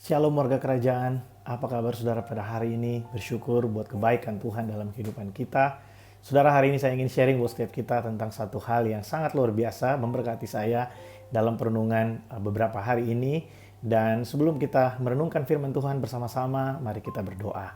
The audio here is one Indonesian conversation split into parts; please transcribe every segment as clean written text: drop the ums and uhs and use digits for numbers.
Shalom warga kerajaan, apa kabar saudara pada hari ini? Bersyukur buat kebaikan Tuhan dalam kehidupan kita. Saudara, hari ini saya ingin sharing buat setiap kita tentang satu hal yang sangat luar biasa memberkati saya dalam perenungan beberapa hari ini. Dan sebelum kita merenungkan firman Tuhan bersama-sama, mari kita berdoa.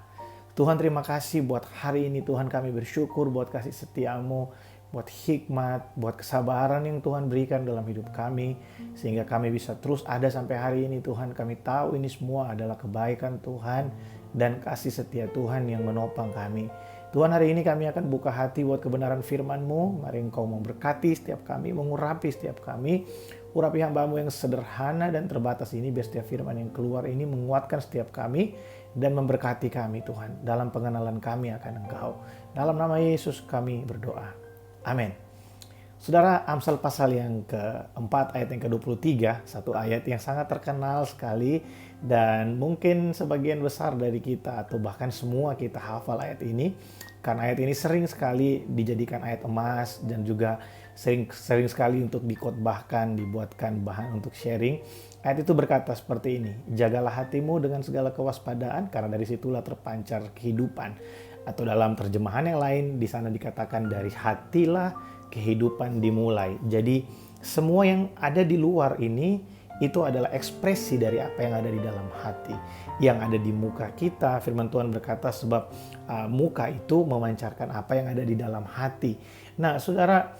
Tuhan, terima kasih buat hari ini. Tuhan, kami bersyukur buat kasih setiamu, buat hikmat, buat kesabaran yang Tuhan berikan dalam hidup kami, sehingga kami bisa terus ada sampai hari ini. Tuhan, kami tahu ini semua adalah kebaikan Tuhan dan kasih setia Tuhan yang menopang kami. Tuhan, hari ini kami akan buka hati buat kebenaran firman-Mu. Mari Engkau memberkati setiap kami, mengurapi setiap kami. Urapi hamba-Mu yang sederhana dan terbatas ini, biar setiap firman yang keluar ini menguatkan setiap kami dan memberkati kami, Tuhan, dalam pengenalan kami akan Engkau. Dalam nama Yesus kami berdoa. Amin. Saudara, Amsal pasal yang keempat ayat yang ke-23, satu ayat yang sangat terkenal sekali dan mungkin sebagian besar dari kita atau bahkan semua kita hafal ayat ini, karena ayat ini sering sekali dijadikan ayat emas dan juga sering sekali untuk dikhotbahkan, dibuatkan bahan untuk sharing. Ayat itu berkata seperti ini, jagalah hatimu dengan segala kewaspadaan karena dari situlah terpancar kehidupan. Atau dalam terjemahan yang lain di sana dikatakan dari hatilah kehidupan dimulai. Jadi semua yang ada di luar ini itu adalah ekspresi dari apa yang ada di dalam hati. Yang ada di muka kita, firman Tuhan berkata sebab muka itu memancarkan apa yang ada di dalam hati. Nah, saudara,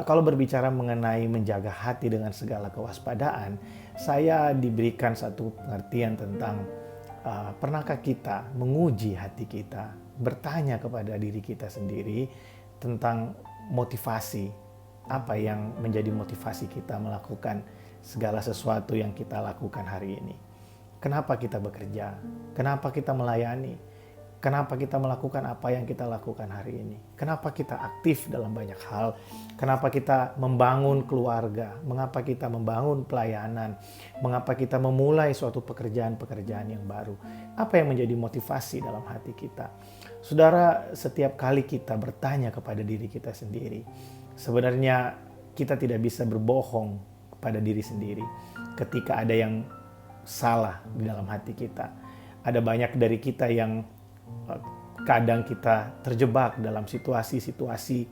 kalau berbicara mengenai menjaga hati dengan segala kewaspadaan, saya diberikan satu pengertian tentang pernahkah kita menguji hati kita, bertanya kepada diri kita sendiri tentang motivasi, apa yang menjadi motivasi kita melakukan segala sesuatu yang kita lakukan hari ini. Kenapa kita bekerja? Kenapa kita melayani? Kenapa kita melakukan apa yang kita lakukan hari ini? Kenapa kita aktif dalam banyak hal? Kenapa kita membangun keluarga? Mengapa kita membangun pelayanan? Mengapa kita memulai suatu pekerjaan-pekerjaan yang baru? Apa yang menjadi motivasi dalam hati kita? Saudara, setiap kali kita bertanya kepada diri kita sendiri, sebenarnya kita tidak bisa berbohong kepada diri sendiri ketika ada yang salah di dalam hati kita. Ada banyak dari kita yang kadang kita terjebak dalam situasi-situasi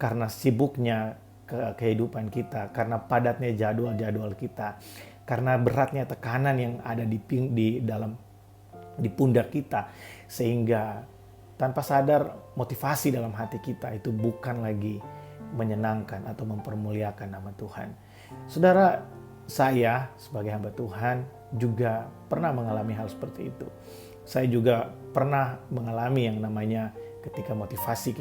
karena sibuknya kehidupan kita, karena padatnya jadwal-jadwal kita, karena beratnya tekanan yang ada di pundak kita, sehingga tanpa sadar motivasi dalam hati kita itu bukan lagi menyenangkan atau mempermuliakan nama Tuhan. Saudara, saya sebagai hamba Tuhan juga pernah mengalami hal seperti itu. Saya juga pernah mengalami yang namanya ketika motivasi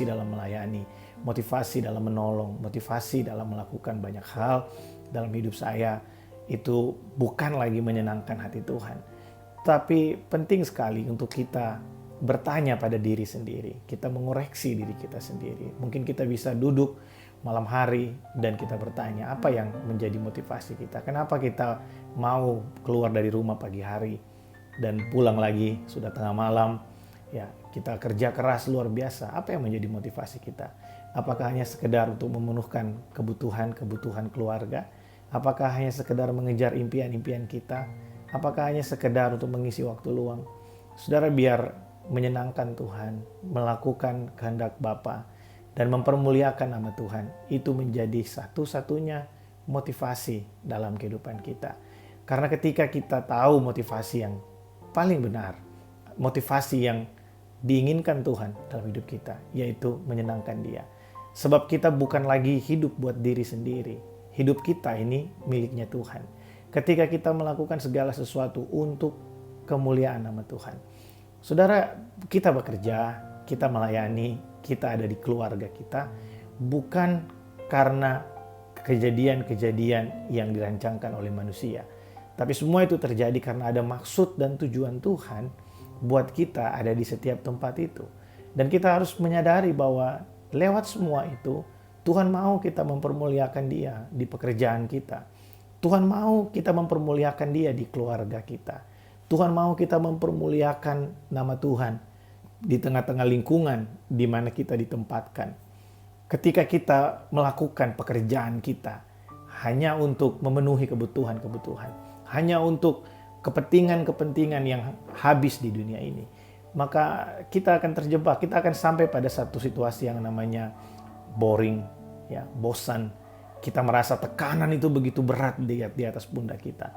dalam melayani, motivasi dalam menolong, motivasi dalam melakukan banyak hal dalam hidup saya, itu bukan lagi menyenangkan hati Tuhan. Tapi penting sekali untuk kita bertanya pada diri sendiri, kita mengoreksi diri kita sendiri. Mungkin kita bisa duduk malam hari dan kita bertanya, apa yang menjadi motivasi kita? Kenapa kita mau keluar dari rumah pagi hari dan pulang lagi sudah tengah malam? Ya, kita kerja keras luar biasa. Apa yang menjadi motivasi kita? Apakah hanya sekedar untuk memenuhkan kebutuhan keluarga? Apakah hanya sekedar mengejar impian-impian kita? Apakah hanya sekedar untuk mengisi waktu luang? Saudara, biar menyenangkan Tuhan, melakukan kehendak Bapa dan mempermuliakan nama Tuhan, itu menjadi satu-satunya motivasi dalam kehidupan kita. Karena ketika kita tahu motivasi yang paling benar, motivasi yang diinginkan Tuhan dalam hidup kita, yaitu menyenangkan Dia. Sebab kita bukan lagi hidup buat diri sendiri. Hidup kita ini miliknya Tuhan. Ketika kita melakukan segala sesuatu untuk kemuliaan nama Tuhan. Saudara, kita bekerja, kita melayani, kita ada di keluarga kita, bukan karena kejadian-kejadian yang dirancangkan oleh manusia. Tapi semua itu terjadi karena ada maksud dan tujuan Tuhan buat kita ada di setiap tempat itu. Dan kita harus menyadari bahwa lewat semua itu, Tuhan mau kita mempermuliakan Dia di pekerjaan kita. Tuhan mau kita mempermuliakan Dia di keluarga kita. Tuhan mau kita mempermuliakan nama Tuhan di tengah-tengah lingkungan di mana kita ditempatkan. Ketika kita melakukan pekerjaan kita hanya untuk memenuhi kebutuhan-kebutuhan, hanya untuk kepentingan-kepentingan yang habis di dunia ini, maka kita akan terjebak, kita akan sampai pada satu situasi yang namanya boring, ya, bosan. Kita merasa tekanan itu begitu berat di atas pundak kita.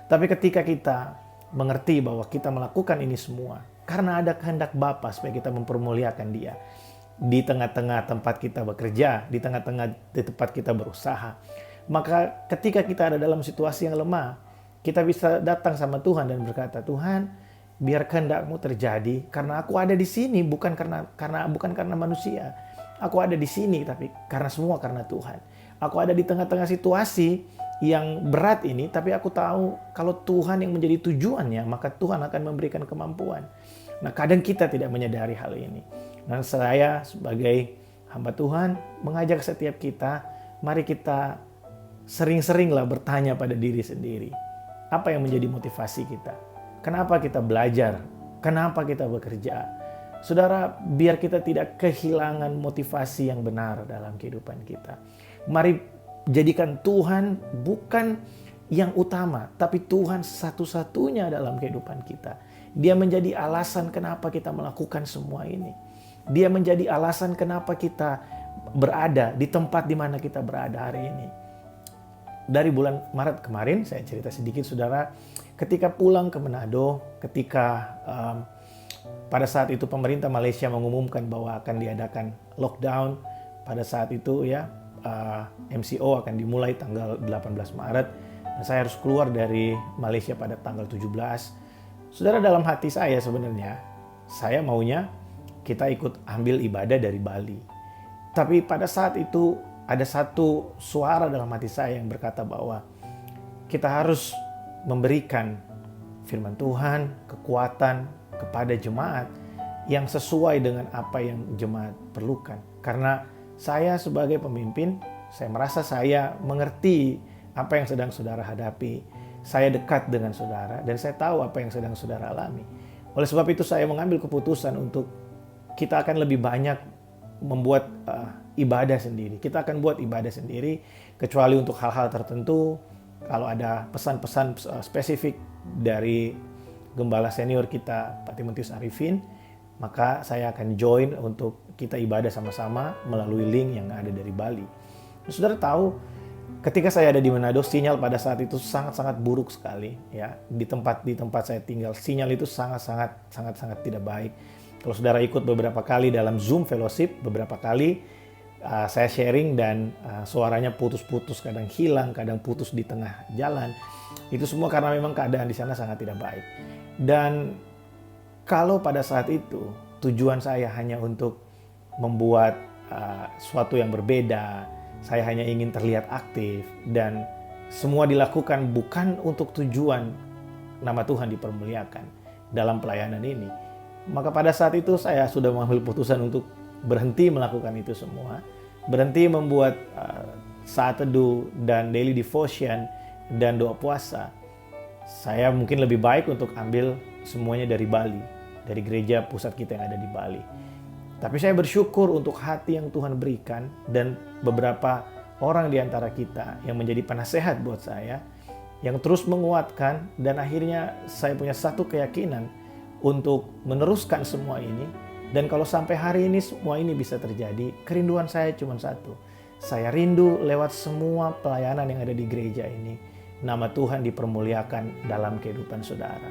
Tapi ketika kita mengerti bahwa kita melakukan ini semua karena ada kehendak Bapa supaya kita mempermuliakan Dia di tengah-tengah tempat kita bekerja, di tengah-tengah di tempat kita berusaha, maka ketika kita ada dalam situasi yang lemah, kita bisa datang sama Tuhan dan berkata, Tuhan, biar kehendak-Mu terjadi karena aku ada di sini, bukan karena manusia. Aku ada di sini tapi karena Tuhan. Aku ada di tengah-tengah situasi yang berat ini, tapi aku tahu kalau Tuhan yang menjadi tujuannya, maka Tuhan akan memberikan kemampuan. Nah, kadang kita tidak menyadari hal ini. Dan saya sebagai hamba Tuhan mengajak setiap kita, mari kita sering-seringlah bertanya pada diri sendiri. Apa yang menjadi motivasi kita? Kenapa kita belajar? Kenapa kita bekerja? Saudara, biar kita tidak kehilangan motivasi yang benar dalam kehidupan kita. Mari jadikan Tuhan bukan yang utama, tapi Tuhan satu-satunya dalam kehidupan kita. Dia menjadi alasan kenapa kita melakukan semua ini. Dia menjadi alasan kenapa kita berada di tempat di mana kita berada hari ini. Dari bulan Maret kemarin, saya cerita sedikit saudara, ketika pulang ke Manado, ketika pada saat itu pemerintah Malaysia mengumumkan bahwa akan diadakan lockdown, pada saat itu ya, MCO akan dimulai tanggal 18 Maret dan saya harus keluar dari Malaysia pada tanggal 17. Saudara, dalam hati saya sebenarnya, saya maunya kita ikut ambil ibadah dari Bali. Tapi pada saat itu ada satu suara dalam hati saya yang berkata bahwa kita harus memberikan firman Tuhan, kekuatan kepada jemaat yang sesuai dengan apa yang jemaat perlukan. Karena saya sebagai pemimpin, saya merasa saya mengerti apa yang sedang saudara hadapi. Saya dekat dengan saudara dan saya tahu apa yang sedang saudara alami. Oleh sebab itu saya mengambil keputusan untuk kita akan lebih banyak membuat ibadah sendiri. Kita akan buat ibadah sendiri, kecuali untuk hal-hal tertentu. Kalau ada pesan-pesan spesifik dari gembala senior kita, Pak Timotius Arifin, maka saya akan join untuk kita ibadah sama-sama melalui link yang ada dari Bali. Saudara tahu, ketika saya ada di Manado, sinyal pada saat itu sangat-sangat buruk sekali. Ya, di tempat saya tinggal, sinyal itu sangat-sangat tidak baik. Kalau saudara ikut beberapa kali dalam Zoom Fellowship, beberapa kali saya sharing dan suaranya putus-putus, kadang hilang, kadang putus di tengah jalan. Itu semua karena memang keadaan di sana sangat tidak baik. Dan kalau pada saat itu tujuan saya hanya untuk membuat sesuatu yang berbeda, saya hanya ingin terlihat aktif dan semua dilakukan bukan untuk tujuan nama Tuhan dipermuliakan dalam pelayanan ini, maka pada saat itu saya sudah mengambil putusan untuk berhenti melakukan itu semua, berhenti membuat saat teduh dan daily devotion dan doa puasa. Saya mungkin lebih baik untuk ambil semuanya dari Bali, dari gereja pusat kita yang ada di Bali. Tapi saya bersyukur untuk hati yang Tuhan berikan dan beberapa orang di antara kita yang menjadi penasehat buat saya, yang terus menguatkan, dan akhirnya saya punya satu keyakinan untuk meneruskan semua ini. Dan kalau sampai hari ini semua ini bisa terjadi, kerinduan saya cuma satu. Saya rindu lewat semua pelayanan yang ada di gereja ini, nama Tuhan dipermuliakan dalam kehidupan saudara.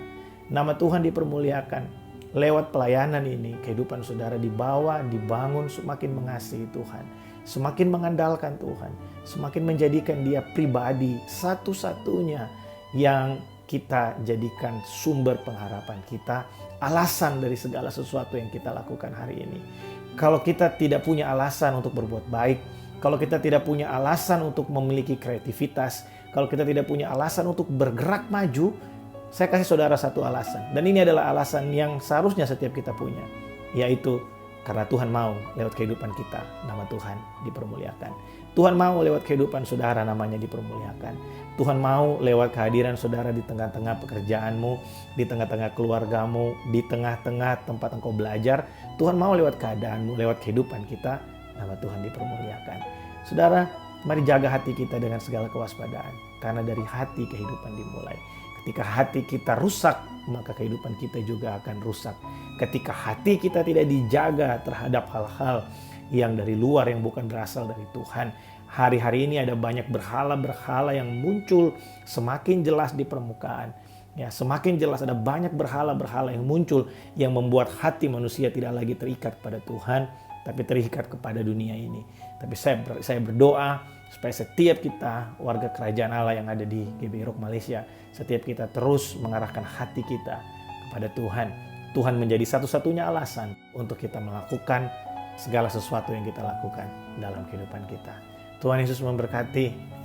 Nama Tuhan dipermuliakan lewat pelayanan ini, kehidupan saudara dibawa, dibangun, semakin mengasihi Tuhan, semakin mengandalkan Tuhan, semakin menjadikan Dia pribadi satu-satunya yang kita jadikan sumber pengharapan kita, alasan dari segala sesuatu yang kita lakukan hari ini. Kalau kita tidak punya alasan untuk berbuat baik, kalau kita tidak punya alasan untuk memiliki kreativitas, kalau kita tidak punya alasan untuk bergerak maju, saya kasih saudara satu alasan. Dan ini adalah alasan yang seharusnya setiap kita punya. Yaitu karena Tuhan mau lewat kehidupan kita, nama Tuhan dipermuliakan. Tuhan mau lewat kehidupan saudara, namanya dipermuliakan. Tuhan mau lewat kehadiran saudara di tengah-tengah pekerjaanmu, di tengah-tengah keluargamu, di tengah-tengah tempat engkau belajar. Tuhan mau lewat keadaanmu, lewat kehidupan kita, nama Tuhan dipermuliakan. Saudara, mari jaga hati kita dengan segala kewaspadaan. Karena dari hati kehidupan dimulai. Ketika hati kita rusak, maka kehidupan kita juga akan rusak. Ketika hati kita tidak dijaga terhadap hal-hal yang dari luar, yang bukan berasal dari Tuhan. Hari-hari ini ada banyak berhala-berhala yang muncul semakin jelas di permukaan. Ya, semakin jelas ada banyak berhala-berhala yang muncul yang membuat hati manusia tidak lagi terikat pada Tuhan, tapi terikat kepada dunia ini. Tapi saya berdoa supaya setiap kita, warga kerajaan Allah yang ada di GBI Rock Malaysia, setiap kita terus mengarahkan hati kita kepada Tuhan. Tuhan menjadi satu-satunya alasan untuk kita melakukan segala sesuatu yang kita lakukan dalam kehidupan kita. Tuhan Yesus memberkati.